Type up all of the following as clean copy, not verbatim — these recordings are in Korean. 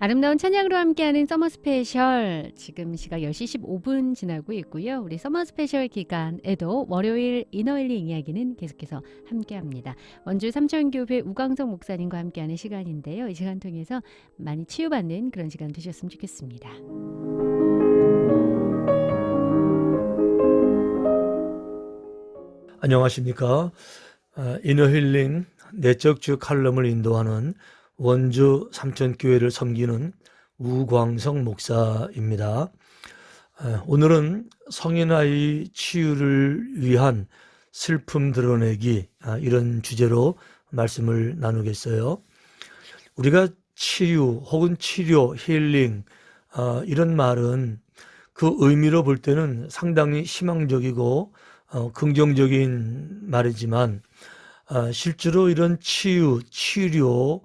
아름다운 찬양으로 함께하는 서머 스페셜, 지금 시각 10시 15분 지나고 있고요. 우리 서머 스페셜 기간에도 월요일 이너힐링 이야기는 계속해서 함께합니다. 원주 삼천교회 우광석 목사님과 함께하는 시간인데요. 이 시간 통해서 많이 치유받는 그런 시간 되셨으면 좋겠습니다. 안녕하십니까. 이너힐링 내적 주 칼럼을 인도하는 원주 삼천교회를 섬기는 우광석 목사입니다. 오늘은 성인아이 치유를 위한 슬픔 드러내기, 이런 주제로 말씀을 나누겠어요. 우리가 치유 혹은 치료, 힐링, 이런 말은 그 의미로 볼 때는 상당히 희망적이고 긍정적인 말이지만, 실제로 이런 치유, 치료,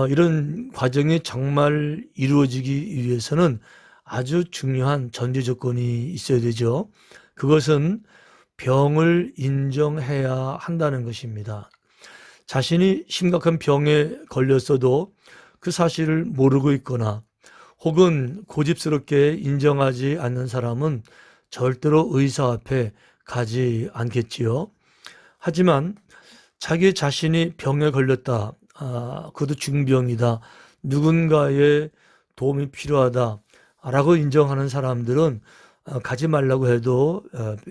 이런 과정이 정말 이루어지기 위해서는 아주 중요한 전제 조건이 있어야 되죠. 그것은 병을 인정해야 한다는 것입니다. 자신이 심각한 병에 걸렸어도 그 사실을 모르고 있거나 혹은 고집스럽게 인정하지 않는 사람은 절대로 의사 앞에 가지 않겠지요. 하지만 자기 자신이 병에 걸렸다, 그것도 중병이다, 누군가의 도움이 필요하다 라고 인정하는 사람들은 가지 말라고 해도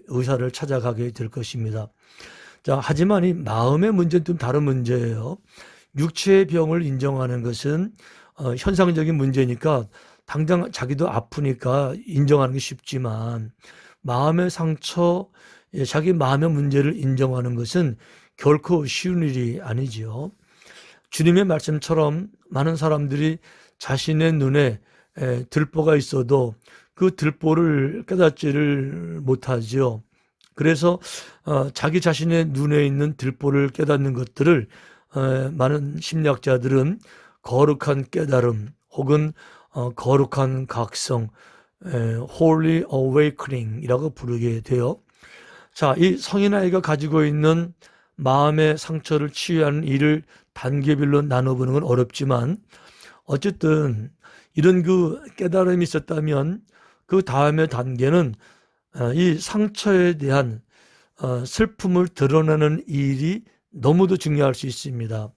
의사를 찾아가게 될 것입니다. 자, 하지만 이 마음의 문제는 좀 다른 문제예요. 육체의 병을 인정하는 것은 현상적인 문제니까 당장 자기도 아프니까 인정하는 게 쉽지만, 마음의 상처, 자기 마음의 문제를 인정하는 것은 결코 쉬운 일이 아니지요. 주님의 말씀처럼 많은 사람들이 자신의 눈에 들보가 있어도 그 들보를 깨닫지를 못하지요. 그래서 자기 자신의 눈에 있는 들보를 깨닫는 것들을 많은 심리학자들은 거룩한 깨달음 혹은 거룩한 각성, Holy Awakening 이라고 부르게 돼요. 자, 이 성인아이가 가지고 있는 마음의 상처를 치유하는 일을 단계별로 나눠보는 건 어렵지만, 어쨌든 이런 그 깨달음이 있었다면 그 다음의 단계는 이 상처에 대한 슬픔을 드러내는 일이 너무도 중요할 수 있습니다.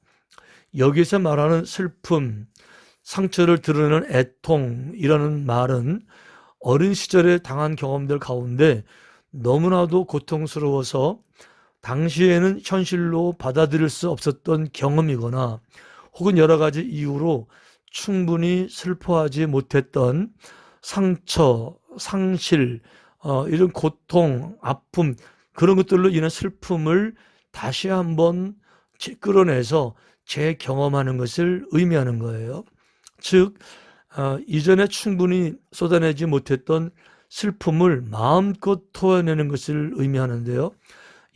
여기서 말하는 슬픔, 상처를 드러내는 애통이라는 말은 어린 시절에 당한 경험들 가운데 너무나도 고통스러워서 당시에는 현실로 받아들일 수 없었던 경험이거나 혹은 여러 가지 이유로 충분히 슬퍼하지 못했던 상처, 상실, 이런 고통, 아픔, 그런 것들로 인한 슬픔을 다시 한번 끌어내서 재경험하는 것을 의미하는 거예요. 즉, 이전에 충분히 쏟아내지 못했던 슬픔을 마음껏 토해내는 것을 의미하는데요.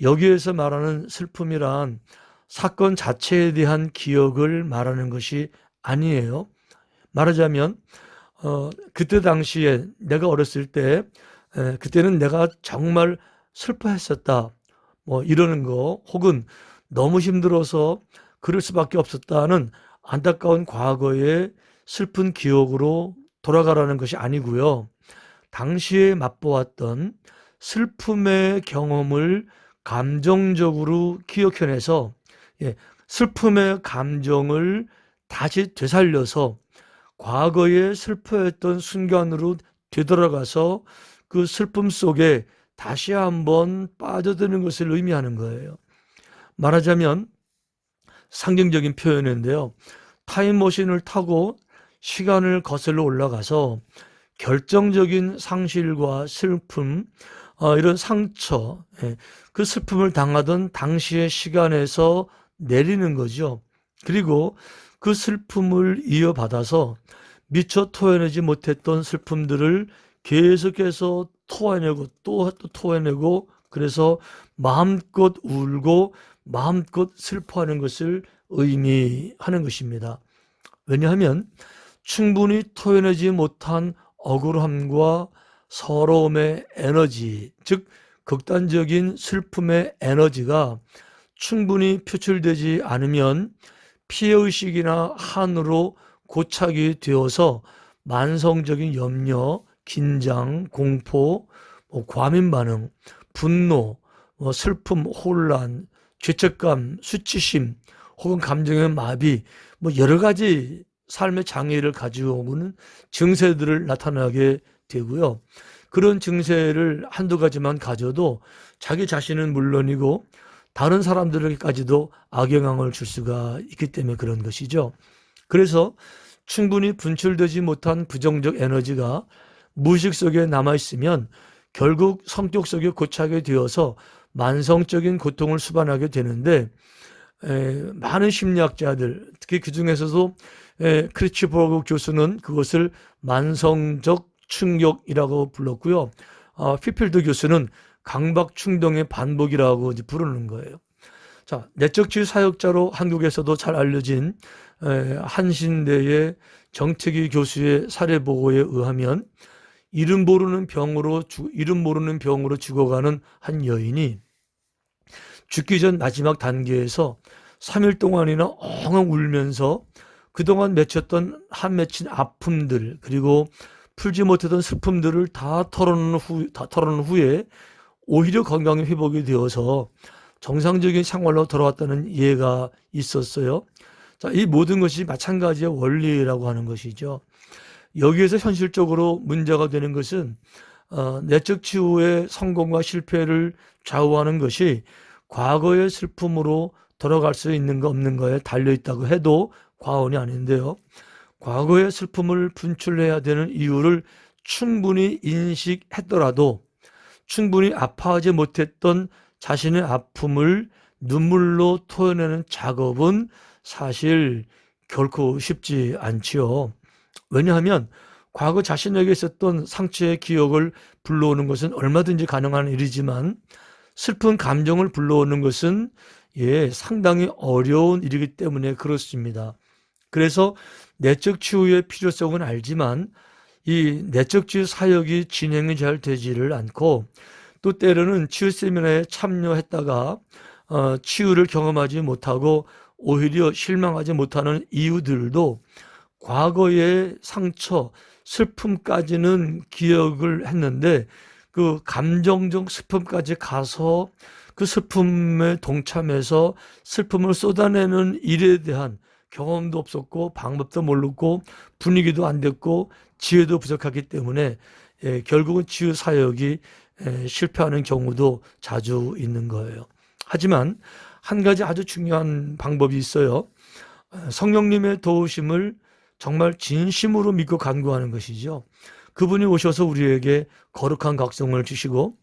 여기에서 말하는 슬픔이란 사건 자체에 대한 기억을 말하는 것이 아니에요. 말하자면 그때 당시에 내가 어렸을 때 그때는 내가 정말 슬퍼했었다, 뭐 이러는 거, 혹은 너무 힘들어서 그럴 수밖에 없었다는 안타까운 과거의 슬픈 기억으로 돌아가라는 것이 아니고요. 당시에 맛보았던 슬픔의 경험을 감정적으로 기억해내서, 슬픔의 감정을 다시 되살려서 과거에 슬퍼했던 순간으로 되돌아가서 그 슬픔 속에 다시 한번 빠져드는 것을 의미하는 거예요. 말하자면 상징적인 표현인데요. 타임머신을 타고 시간을 거슬러 올라가서 결정적인 상실과 슬픔, 이런 상처, 그 슬픔을 당하던 당시의 시간에서 내리는 거죠. 그리고 그 슬픔을 이어받아서 미처 토해내지 못했던 슬픔들을 계속해서 토해내고 또 토해내고, 그래서 마음껏 울고 마음껏 슬퍼하는 것을 의미하는 것입니다. 왜냐하면 충분히 토해내지 못한 억울함과 서러움의 에너지, 즉 극단적인 슬픔의 에너지가 충분히 표출되지 않으면 피해의식이나 한으로 고착이 되어서 만성적인 염려, 긴장, 공포, 과민 반응, 분노, 슬픔, 혼란, 죄책감, 수치심, 혹은 감정의 마비, 여러 가지 삶의 장애를 가지고 오는 증세들을 나타나게 되고요. 그런 증세를 한두 가지만 가져도 자기 자신은 물론이고 다른 사람들에게까지도 악영향을 줄 수가 있기 때문에 그런 것이죠. 그래서 충분히 분출되지 못한 부정적 에너지가 무의식 속에 남아있으면 결국 성격 속에 고착이 되어서 만성적인 고통을 수반하게 되는데, 많은 심리학자들, 특히 그 중에서도 크리츠버그 교수는 그것을 만성적 충격이라고 불렀고요. 피필드 교수는 강박 충동의 반복이라고 이제 부르는 거예요. 자, 내적 치유 사역자로 한국에서도 잘 알려진 한신대의 정태기 교수의 사례 보고에 의하면 이름 모르는 병으로 죽어가는 한 여인이 죽기 전 마지막 단계에서 3일 동안이나 엉엉 울면서 그동안 맺힌 아픔들, 그리고 풀지 못했던 슬픔들을 다 털어놓은 후에 오히려 건강이 회복이 되어서 정상적인 생활로 돌아왔다는 예가 있었어요. 자, 이 모든 것이 마찬가지의 원리라고 하는 것이죠. 여기에서 현실적으로 문제가 되는 것은 내적 치유의 성공과 실패를 좌우하는 것이 과거의 슬픔으로 돌아갈 수 있는가 없는가에 달려있다고 해도 과언이 아닌데요. 과거의 슬픔을 분출해야 되는 이유를 충분히 인식했더라도 충분히 아파하지 못했던 자신의 아픔을 눈물로 토해내는 작업은 사실 결코 쉽지 않지요. 왜냐하면 과거 자신에게 있었던 상처의 기억을 불러오는 것은 얼마든지 가능한 일이지만 슬픈 감정을 불러오는 것은 상당히 어려운 일이기 때문에 그렇습니다. 그래서 내적 치유의 필요성은 알지만 이 내적 치유 사역이 진행이 잘 되지를 않고, 또 때로는 치유 세미나에 참여했다가 치유를 경험하지 못하고 오히려 실망하지 못하는 이유들도 과거의 상처, 슬픔까지는 기억을 했는데 그 감정적 슬픔까지 가서 그 슬픔에 동참해서 슬픔을 쏟아내는 일에 대한 경험도 없었고 방법도 모르고 분위기도 안 됐고 지혜도 부족하기 때문에 결국은 치유 사역이 실패하는 경우도 자주 있는 거예요. 하지만 한 가지 아주 중요한 방법이 있어요. 성령님의 도우심을 정말 진심으로 믿고 간구하는 것이죠. 그분이 오셔서 우리에게 거룩한 각성을 주시고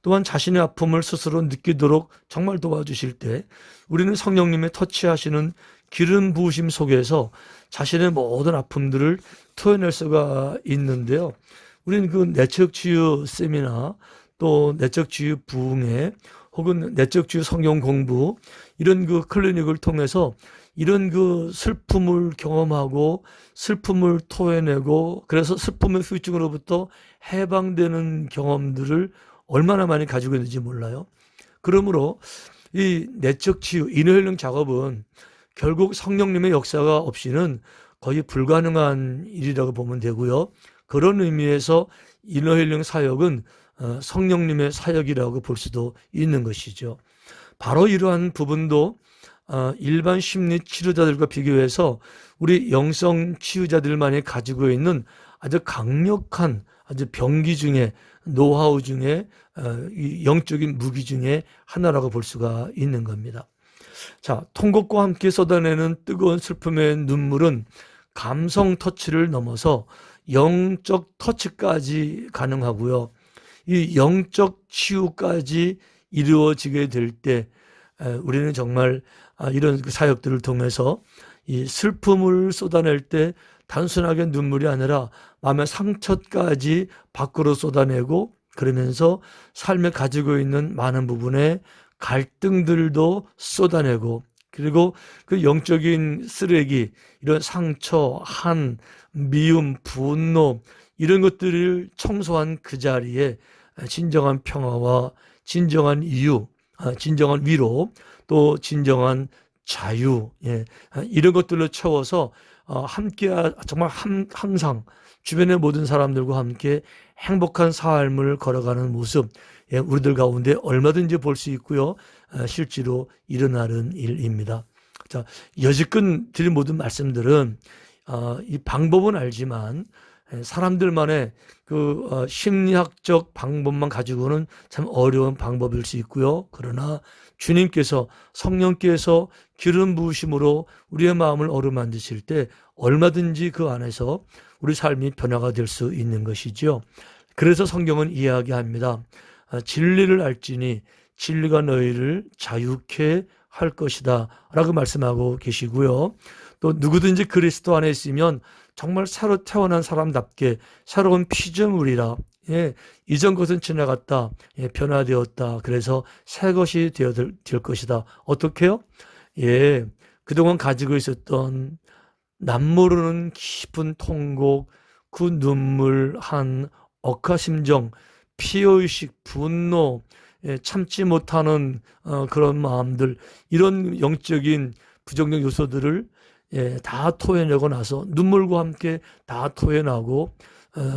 또한 자신의 아픔을 스스로 느끼도록 정말 도와주실 때 우리는 성령님의 터치하시는 기름 부으심 속에서 자신의 모든 아픔들을 토해낼 수가 있는데요. 우리는 그 내적 치유 세미나, 또 내적 치유 부흥회, 혹은 내적 치유 성경 공부, 이런 그 클리닉을 통해서 이런 그 슬픔을 경험하고 슬픔을 토해내고 그래서 슬픔의 후유증으로부터 해방되는 경험들을 얼마나 많이 가지고 있는지 몰라요. 그러므로 이 내적 치유, 이너힐링 작업은 결국 성령님의 역사가 없이는 거의 불가능한 일이라고 보면 되고요. 그런 의미에서 이너힐링 사역은 성령님의 사역이라고 볼 수도 있는 것이죠. 바로 이러한 부분도 일반 심리 치료자들과 비교해서 우리 영성 치유자들만이 가지고 있는 아주 강력한 아주 병기 중에 노하우 중에 영적인 무기 중에 하나라고 볼 수가 있는 겁니다. 자, 통곡과 함께 쏟아내는 뜨거운 슬픔의 눈물은 감성 터치를 넘어서 영적 터치까지 가능하고요. 이 영적 치유까지 이루어지게 될 때 우리는 정말 이런 사역들을 통해서 이 슬픔을 쏟아낼 때 단순하게 눈물이 아니라 마음의 상처까지 밖으로 쏟아내고, 그러면서 삶에 가지고 있는 많은 부분의 갈등들도 쏟아내고, 그리고 그 영적인 쓰레기, 이런 상처, 한, 미움, 분노, 이런 것들을 청소한 그 자리에 진정한 평화와 진정한 이유, 진정한 위로, 또 진정한 자유, 이런 것들로 채워서 함께 정말 항상 주변의 모든 사람들과 함께 행복한 삶을 걸어가는 모습, 우리들 가운데 얼마든지 볼 수 있고요. 실제로 일어나는 일입니다. 자, 여지껏 드린 모든 말씀들은 이 방법은 알지만 사람들만의 그 심리학적 방법만 가지고는 참 어려운 방법일 수 있고요. 그러나 주님께서, 성령께서 기름 부으심으로 우리의 마음을 어루만지실 때 얼마든지 그 안에서 우리 삶이 변화가 될 수 있는 것이죠. 그래서 성경은 이야기합니다. 진리를 알지니 진리가 너희를 자유케 할 것이다 라고 말씀하고 계시고요. 또 누구든지 그리스도 안에 있으면 정말 새로 태어난 사람답게 새로운 피조물이라, 이전 것은 지나갔다, 변화되었다. 그래서 새 것이 될 것이다. 어떻게요? 그동안 가지고 있었던 남모르는 깊은 통곡, 그 눈물, 한 억하심정, 피해의식, 분노, 참지 못하는 그런 마음들, 이런 영적인 부정적 요소들을 다 토해내고 나서 눈물과 함께 다 토해나고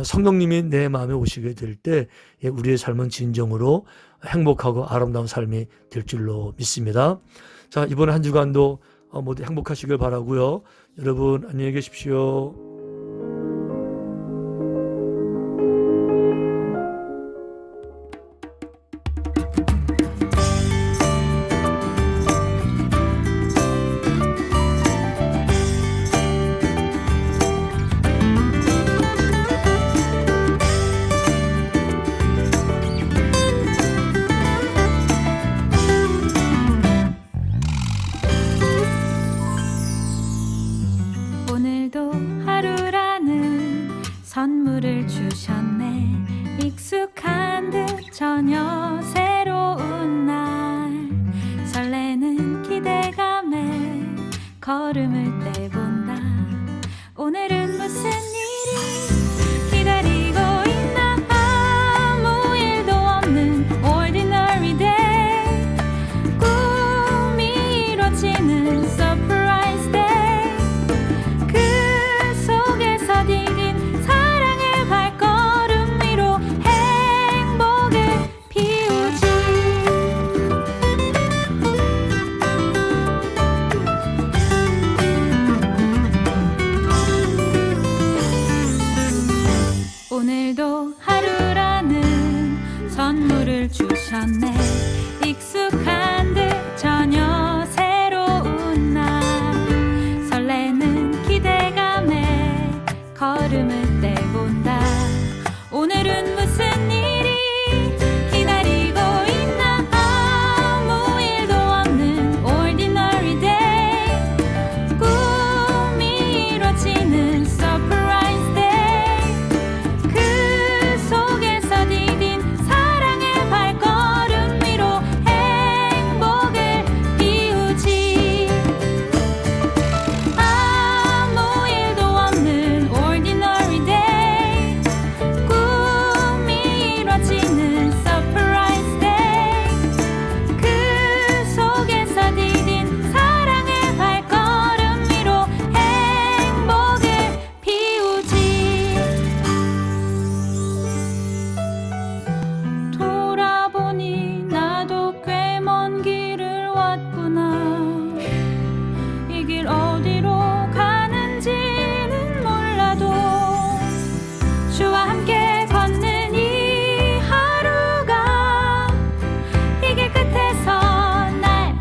성령님이 내 마음에 오시게 될 때 우리의 삶은 진정으로 행복하고 아름다운 삶이 될 줄로 믿습니다. 자, 이번 한 주간도 모두 행복하시길 바라고요. 여러분 안녕히 계십시오. 오늘도 하루라는 선물을 주셨네. 익숙한 듯 전혀 새로운 날, 설레는 기대감에 걸음을 떼본다. 오늘은 무슨 일이 기다리고 있나. 아무 일도 없는 ordinary day, 꿈이 이루어지는 surprise day. 그 속에서 디딘 사랑의 발걸음 위로 행복을 피우지. 오늘도 하루라는 선물을 주셨네. 익숙한 듯 전혀 새로운 날, 설레는 기대감에 걸음을 떼본다. 오늘은 무슨 일이 기다리고 있나. 아무 일도 없는 ordinary day, 꿈이 이루어지는 surprise day. 그 속에서 디딘 사랑의 발걸음 위로 행복을 피우지. 아무 일도 없는 ordinary day, 꿈이 이루어지는 surprise day. 그 속에서 디딘 사랑의 발걸음 위로 행복을 피우지. 돌아보니 나도 꽤 먼 길을 왔구나. 이 길 어디로 가는지는 몰라도 주와 함께 걷는 이 하루가 이 길 끝에서 날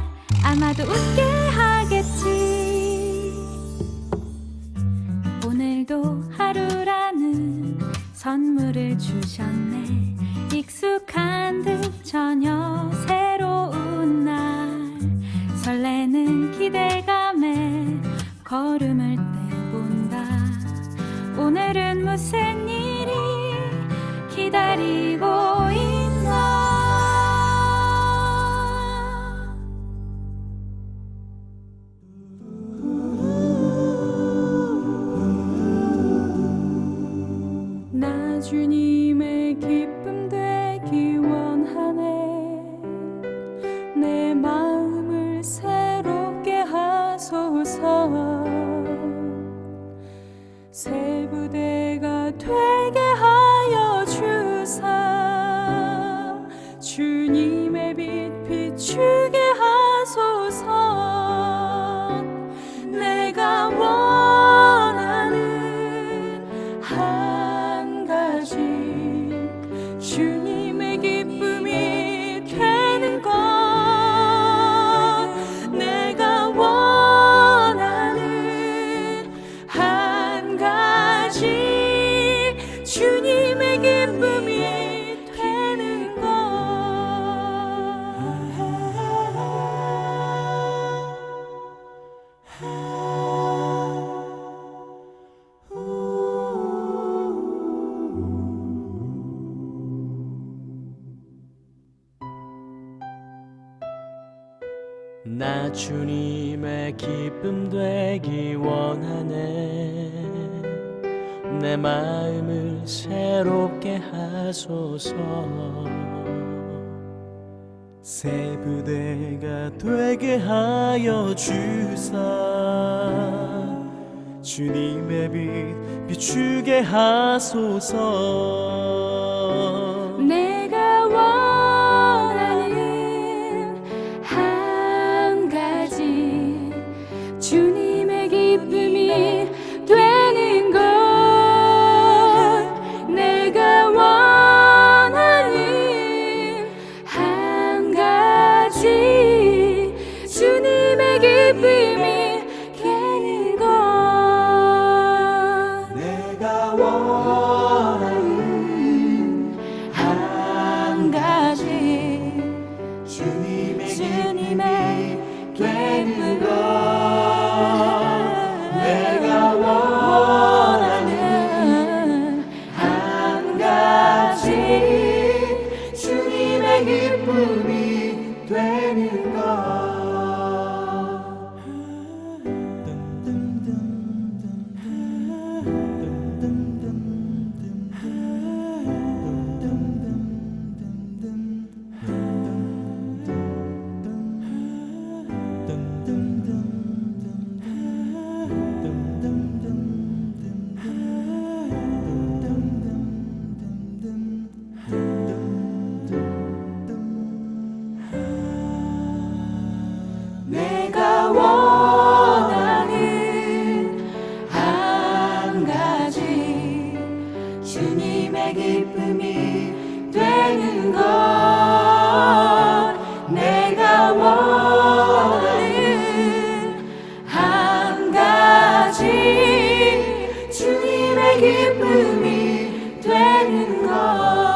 아마도 웃게 하겠지. 오늘도 하루라는 선물을 주셨네. 익숙한 듯 전혀 새로운 날, 설레는 기대감에 걸음을 떼본다. 오늘은 무슨 일이 기다리고 있나. 나 주님의 기쁨 되기 원하네. 내 마음을 새롭게 하 하소서. 새 부대가 되게 하여 주사 주님의 빛 비추게 하소서. 내가 원하는 한 가지 주님의 기쁨이 되는 것. 내가 원하는 한 가지 주님의 기쁨이 되는 것. 나 주님의 기쁨 되기 원하네. 내 마음을 새롭게 하소서. 새 부대가 되게 하여 주사 주님의 빛 비추게 하소서. 내가 원하는 한 가지 주님의 기쁨이 되는 것. 내가 원하는 한 가지 주님의 기쁨이 되는 것. 내가 원하는 한 가지 주님의 주님의 되는 것. 내가 원하는 한 가지 주님의 기쁨이 되는 것. 내가 원하는 한 가지 주님의 기쁨이 되는 것. 내가 원하는 한 가지 주님의 기쁨이 되는 것.